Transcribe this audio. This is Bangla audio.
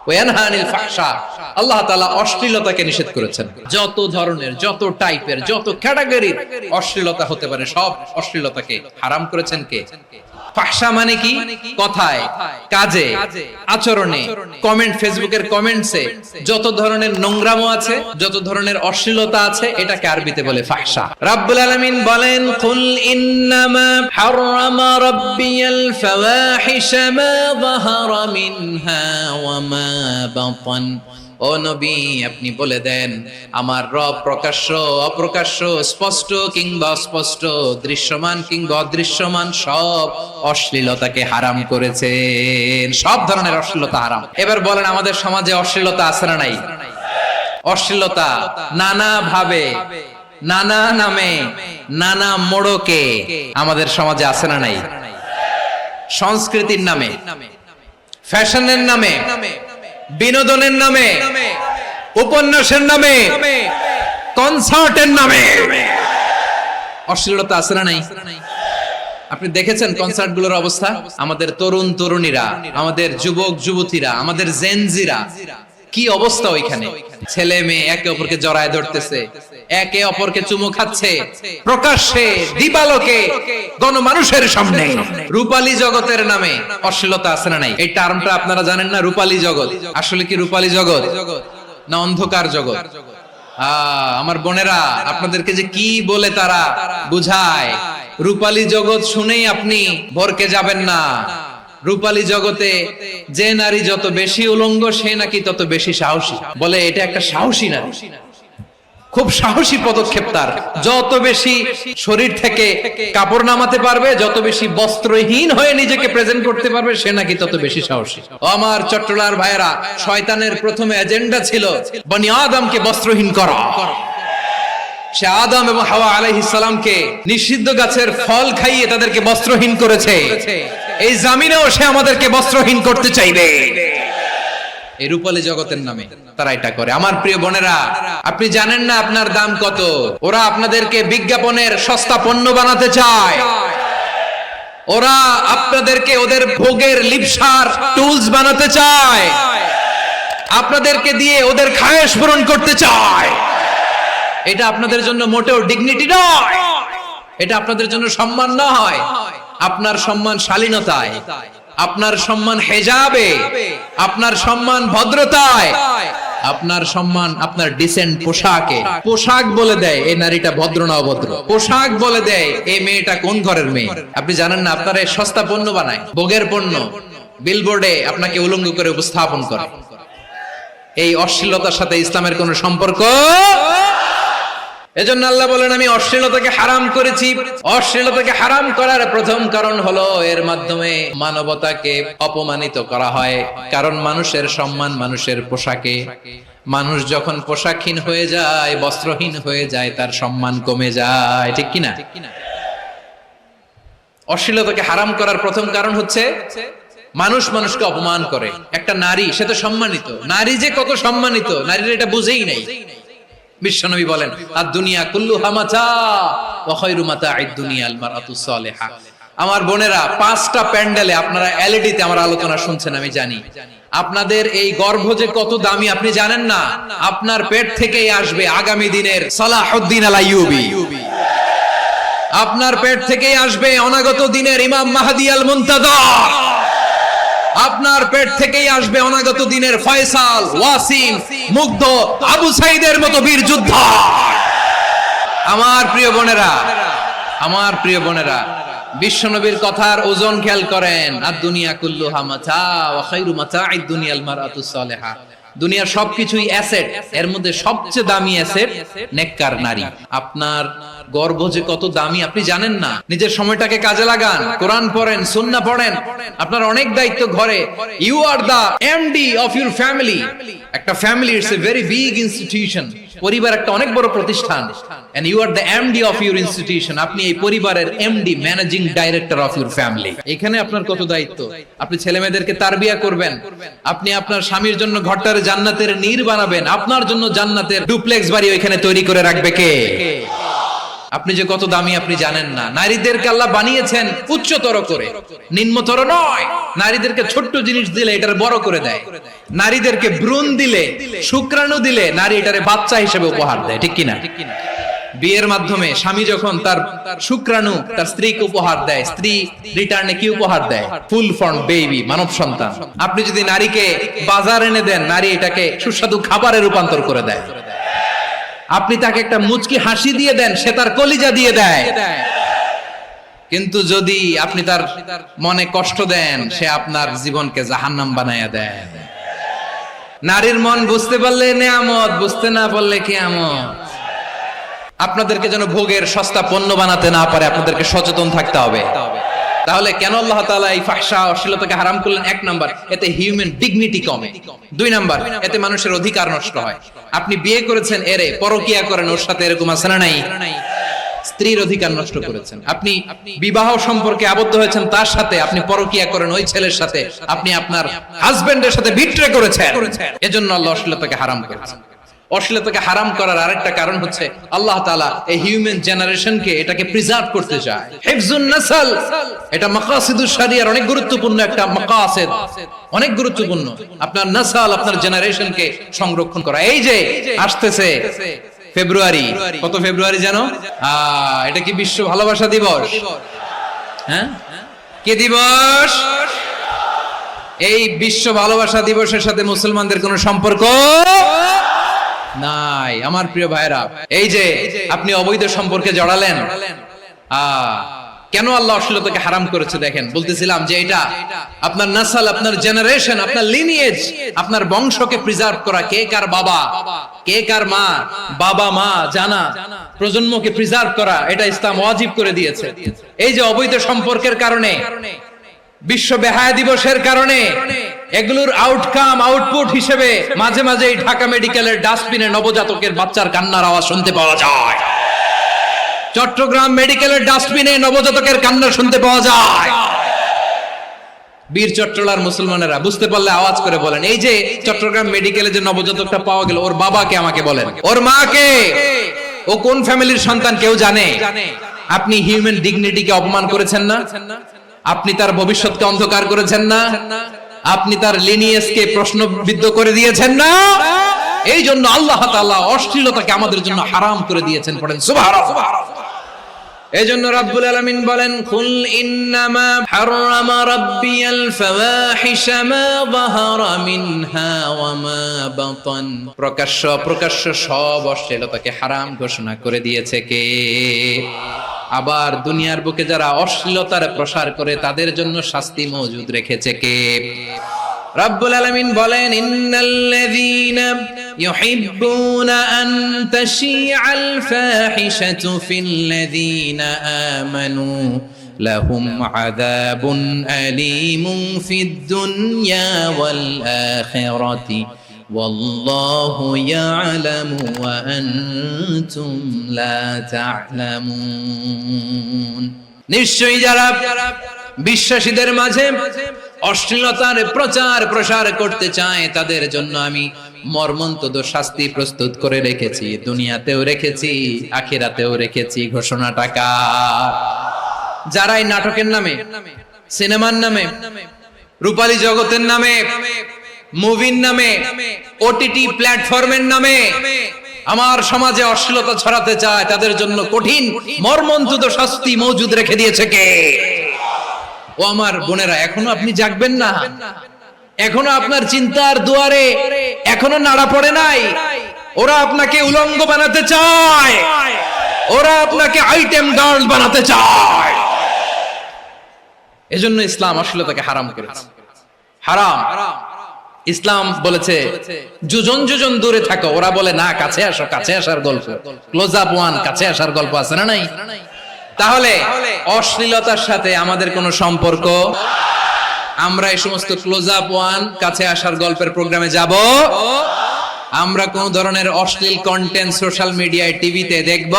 ওয়ানহা আনিল ফাহশা, আল্লাহ তাআলা অশ্লীলতাকে নিষেধ করেছেন। যত ধরনের, যত টাইপের, যত ক্যাটাগরির অশ্লীলতা হতে পারে সব অশ্লীলতাকে হারাম করেছেন কে? ফাহশা মানে কি? কথায়, কাজে, আচরণে, কমেন্ট, ফেসবুকের কমেন্টসে যত ধরনের নোংরামো আছে, যত ধরনের অশ্লীলতা আছে, এটাকে আরবিতে বলে ফাহশা। রাব্বুল আলামিন বলেন, কুল ইন্নামা হারামা রাব্বিয়াল ফাওয়াহিশা মা যাহারা মিনহা ওয়া মা বাতান। ও নবী, আপনি বলে দেন, আমার রব প্রকাশ্য, অপ্রকাশ্য, স্পষ্ট কিংবা অস্পষ্ট, দৃশ্যমান কিংবা অদৃশ্যমান সব অশ্লীলতাকে হারাম করেছেন। সব ধরনের অশ্লীলতা হারাম। এবার বলেন, আমাদের সমাজে অশ্লীলতা আছে না নাই? অশ্লীলতা নানা ভাবে, নানা নামে, নানা মোড়কে আমাদের সমাজে আছে না নাই? সংস্কৃতির নামে, ফ্যাশনের নামে, বিনোদনের নামে, উপন্যাসের নামে, কনসার্টের নামে অশ্লীলতা আছে না নাই? আপনি দেখেছেন কনসার্ট গুলোর অবস্থা? আমাদের তরুণ তরুণীরা, আমাদের যুবক যুবতীরা, আমাদের জেনজিরা, কি অবস্থা ওইখানে? ছেলে মেয়ে একে অপরকে জড়ায় ধরতেছে, একে অপরকে চুমু খাচ্ছে, প্রকাশ্যে, দিবালোকে, গণমানুষের সামনে। রূপালী জগতের নামে অশ্লীলতা আছে না নাই? এই টার্মটা আপনারা জানেন না? রূপালী জগৎ আসলে কি রূপালী জগৎ না অন্ধকার জগৎ? আমার বোনেরা, আপনাদেরকে যে কি বলে তারা বুঝায়, রূপালী জগৎ শুনেই আপনি ভরকে যাবেন না। রূপালী জগতে যে নারী যত বেশি উলঙ্গ, সে নাকি তত বেশি সাহসী। বলে এটা একটা সাহসী নারী, খুব সাহসী পদক্ষেপ তার। যত বেশি শরীর থেকে কাপড় নামাতে পারবে, যত বেশি বস্ত্রহীন হয়ে নিজেকে প্রেজেন্ট করতে পারবে, সে নাকি তত বেশি সাহসী। আমার চট্টলার ভাইয়েরা, শয়তানের প্রথমে এজেন্ডা ছিল বনি আদমকে বস্ত্রহীন করা। সে আদম এবং হাওয়া আলাইহিস সালামকে নিষিদ্ধ গাছের ফল খাইয়ে তাদেরকে বস্ত্রহীন করেছে। এই জামিনেও সে আমাদেরকে বস্ত্রহীন করতে চাইবে। এই রূপালী জগতের নামে তারা এটা করে। আমার প্রিয় বোনেরা, আপনি জানেন না আপনার দাম কত? ওরা আপনাদেরকে বিজ্ঞাপনের সস্তা পণ্য বানাতে চায়। ওরা আপনাদেরকে ওদের ভোগের লিপসার টুলস বানাতে চায়। আপনাদেরকে দিয়ে ওদের খায়েশ পূরণ করতে চায়। এটা আপনাদের জন্য মোটেও ডিগনিটি নয়, এটা আপনাদের জন্য সম্মান নয়। আপনার সম্মান শালীনতায়, আপনার সম্মান হেজাবে, আপনার সম্মান ভদ্রতায়, আপনার সম্মান আপনার ডিসেন্ট পোশাকে। পোশাক বলে দেয় এই নারীটা ভদ্র না অভদ্র, পোশাক বলে দেয় এই মেয়েটা কোন ঘরের মেয়ে। আপনি জানেন না, আপনারা সস্তা পণ্য বানায়, ভোগের পণ্য, বিলবোর্ডে আপনাকে উলঙ্গ করে উপস্থাপন করে। এই অশ্লীলতার সাথে ইসলামের কোন সম্পর্ক? এজন্য আল্লাহ বলেন, আমি অশ্লীলতাকে হারাম করেছি। অশ্লীলতাকে হারাম করার প্রথম কারণ হলো এর মাধ্যমে মানবতাকে অপমানিত করা হয়। কারণ মানুষের সম্মান মানুষের পোশাকে। মানুষ যখন পোশাকহীন হয়ে যায়, বস্ত্রহীন হয়ে যায়, তার সম্মান কমে যায়, ঠিক কিনা? অশ্লীলতাকে হারাম করার প্রথম কারণ হচ্ছে মানুষ মানুষকে অপমান করে। একটা নারী, সে তো সম্মানিত, নারী যে কত সম্মানিত, নারীরা এটা বুঝেই নাই। বিশ্বনবী বলেন, আদ-দুনিয়া কুল্লুহা মাতা ওয়া খায়রু মাতা'আদ দুনিয়া আল মারআতুস সালিহা। আমার বোনেরা, 5টা প্যান্ডেলে আপনারা এলইডিতে আমার আলোচনা শুনছেন, আমি জানি। আপনাদের এই গর্ভ যে কত দামি আপনি জানেন না। আপনার পেট থেকেই আসবে আগামী দিনের সালাহুদ্দিন আল আইয়ুবী। আপনার পেট থেকেই আসবে অনাগত দিনের ইমাম মাহদী আল মুনতাযর। আপনার পেট থেকেই আসবে অনাগত দিনের ফয়সাল, ওয়াসিম, মুগ্ধ, আবু সাইদের মতো বীর যোদ্ধা। আমার প্রিয় বোনেরা, আমার প্রিয় বোনেরা, বিশ্বনবীর কথার ওজন খেয়াল করেন। আদ-দুনিয়া কুল্লুহা মাতা ওয়া খায়রু মাতা'আদ দুনিয়া আল মারআতুস সালিহা। দুনিয়ার সবকিছুই অ্যাসেট, এর মধ্যে সবচেয়ে দামি অ্যাসেট নেককার নারী। আপনার গর্ভ যে কত দামি আপনি জানেন না। নিজের সময়টাকে কাজে লাগান, কোরআন পড়েন, সুন্নাহ পড়েন। আপনার অনেক দায়িত্ব ঘরে। You are the MD of your family. একটা family it's a very big institution. পরিবার একটা অনেক বড় প্রতিষ্ঠান। And you are the MD of your institution. আপনি এই পরিবারের MD, managing director of your family. এখানে আপনার কত দায়িত্ব। আপনি ছেলে মেয়েদেরকে তারবিয়া করবেন। আপনি আপনার স্বামীর জন্য ঘরটারে জান্নাতের নীর বানাবেন। আপনার জন্য জান্নাতের ডুপ্লেক্স বাড়ি ওইখানে তৈরি করে রাখবে কে? আপনি যে কত দামি আপনি জানেন না। নারীদেরকে আল্লাহ বানিয়েছেন উচ্চতর করে, নিম্নতর নয়। নারীদেরকে ছোট্ট জিনিস দিলে এটারে বড় করে দেয়, নারীদেরকে ভ্রূণ দিলে, শুক্রাণু দিলে নারী এটারে বাচ্চা হিসেবে উপহার দেয়, ঠিক কিনা? বিয়ের মাধ্যমে স্বামী যখন তার শুক্রাণু তার স্ত্রীকে উপহার দেয়, স্ত্রী রিটার্নে কি উপহার দেয়? ফুল ফর্ম বেবি, মানব সন্তান। আপনি যদি নারীকে বাজার এনে দেন, নারী এটাকে সুস্বাদু খাবারে রূপান্তর করে দেয়। আপনি তাকে একটা মুচকি হাসি দিয়ে দেন, সে তার কলিজা দিয়ে দেয়। কিন্তু যদি আপনি তার মনে কষ্ট দেন, সে আপনার জীবনকে জাহান্নাম বানায়া দেয়। নারীর মন বুঝতে পারলে নেয়ামত, বুঝতে না পারলে কিয়ামত। আপনাদেরকে যেন ভোগের সস্তা পণ্য বানাতে না পারে, আপনাদেরকে সচেতন থাকতে হবে। তাহলে কেন আল্লাহ তাআলা এই ফাহশা অশ্লীলতাকে হারাম করলেন? এক নাম্বার, এতে হিউম্যান ডিগনিটি কমে। দুই নাম্বার, এতে মানুষের অধিকার নষ্ট হয়। আপনি বিয়ে করেছেন, এরে পরকিয়া করেন, ওর সাথে এরকম আছে না নাই? স্ত্রীর অধিকার নষ্ট করেছেন। আপনি বিবাহ সম্পর্কে আবদ্ধ হয়েছেন তার সাথে, আপনি পরকিয়া করেন ওই ছেলের সাথে, আপনি আপনার হাজবেন্ডের সাথে বিট্রে করেছেন। এজন্য আল্লাহ অশ্লীলতাকে হারাম করেছেন। অশ্লীলতাকে হারাম করার আরেকটা কারণ হচ্ছে আল্লাহ তাআলা এই হিউম্যান জেনারেশনকে এটাকে প্রিজার্ভ করতে চায়। হিফজুন নাসল, এটা মাকাসিদুশ শরিয়ার অনেক গুরুত্বপূর্ণ একটা মাকাসিদ, অনেক গুরুত্বপূর্ণ। আপনার নাসল, আপনার জেনারেশনকে সংরক্ষণ করা। এই যে আসতেছে ফেব্রুয়ারি, কত ফেব্রুয়ারি জানো? এটা কি বিশ্ব ভালোবাসা দিবস? হ্যাঁ, কি দিবস? এই বিশ্ব ভালোবাসা দিবসের সাথে মুসলমানদের কোনো সম্পর্ক নাই। আমার প্রিয় ভাইরা, এই যে আপনি অবৈধ সম্পর্কে জড়ালেন, কেন আল্লাহ অশ্লীলতাকে হারাম করেছে দেখেন। বলতেছিলাম যে এটা আপনার নাসল, আপনার জেনারেশন, আপনার লিনিয়েজ, আপনার বংশকে প্রিজার্ভ করা। কে কার বাবা, কে কার মা, বাবা মা জানা, প্রজন্মকে প্রিজার্ভ করা, এটা ইসলাম ওয়াজিব করে দিয়েছে। এই যে অবৈধ সম্পর্কের কারণে, বিশ্ব বেহায়া দিবসের কারণে, এগুলোর আউটকাম, আউটপুট হিসেবে মাঝে মাঝে এই ঢাকা মেডিকেলের ডাস্টবিনে নবজাতকের বাচ্চার কান্নার আওয়াজ শুনতে পাওয়া যায়। চট্টগ্রাম মেডিকেলের ডাস্টবিনে নবজাতকের কান্না শুনতে পাওয়া যায়। বীর চট্টলার মুসলমানেরা বুঝতে পারলে আওয়াজ করে বলেন, এই যে চট্টগ্রাম মেডিকেলে যে নবজাতকটা পাওয়া গেল, ওর বাবাকে আমাকে বলেন, ওর মাকে, ও কোন ফ্যামিলির সন্তান কেউ জানে? আপনি হিউম্যান ডিগনিটিকে অপমান করেছেন না? আপনি তার ভবিষ্যৎকে অন্ধকার করেছেন না? আপনি তার লিনিয়েজকে প্রশ্নবিদ্ধ করে দিয়েছেন না? এই জন্য আল্লাহ তাআলা অশ্লীলতাকে আমাদের জন্য হারাম করে দিয়েছেন। পড়েন সুবহানাল্লাহ। এই জন্য রাব্বুল আলামিন বলেন, কুল ইন্নামা হারামা রাব্বিয়াল ফাওয়াহিশা মা যাহারা মিনহা ওয়া মা বাতান। প্রকাশ্য প্রকাশ্য সব অশ্লীলতাকে হারাম ঘোষণা করে দিয়েছে কে? আবার দুনিয়ার বুকে যারা অশ্লীলতার প্রসার করে তাদের জন্য শাস্তি মজুদ রেখেছে কে? রাব্বুল আলামিন বলেন, ইন্নাল্লাযীনা ইউহিব্বুনা আন তাশিআল ফাহিশাতু ফিল্লাযীনা আমানু লাহুম আযাবুন আলীমুন ফিদ দুনিয়া ওয়াল আখিরাতি ওয়াল্লাহু ইয়ালামু ওয়া আনতুম লা তা'লামুন। নিশ্চয়ই যারা বিশ্বাসীদের মাঝে অশ্লীলতার প্রচার প্রসার করতে চায় তাদের জন্য আমি মর্মন্তুদ শাস্তি প্রস্তুত করে রেখেছি, দুনিয়াতেও রেখেছি, আখিরাতেও রেখেছি। ঘোষণাটা কার? যারাই নাটকের নামে, সিনেমার নামে, রূপালী জগতের নামে, মুভির নামে, ওটিটি প্ল্যাটফর্মের নামে আমার সমাজে অশ্লীলতা ছড়াতে চায় তাদের জন্য কঠিন মর্মন্তুদ শাস্তি মজুদ রেখে দিয়েছে কে? ও আমার বোনেরা, এখনো আপনি জাগবেন না? এখনো আপনার চিন্তার দুয়ারে এখনো নাড়া পড়ে নাই? ওরা আপনাকে উলঙ্গ বানাতে চায়, ওরা আপনাকে আইটেম গার্ল বানাতে চায়। এজন্য ইসলাম অশ্লীলতাকে হারাম করেছে। হারাম। ইসলাম বলেছে যোজন যোজন দূরে থাকো, ওরা বলে না কাছে আসো, কাছে আসার গল্প, ক্লোজ আপ ওয়ান, কাছে আসার গল্প আছে না নাই? তাহলে অশ্লীলতার সাথে আমাদের কোনো সম্পর্ক? আমরা এই সমস্ত ক্লোজ আপ ওয়ান, কাছে আসার গল্পের প্রোগ্রামে যাব? আমরা কোন ধরনের অশ্লীল কন্টেন্ট সোশ্যাল মিডিয়ায়, টিভিতে দেখব?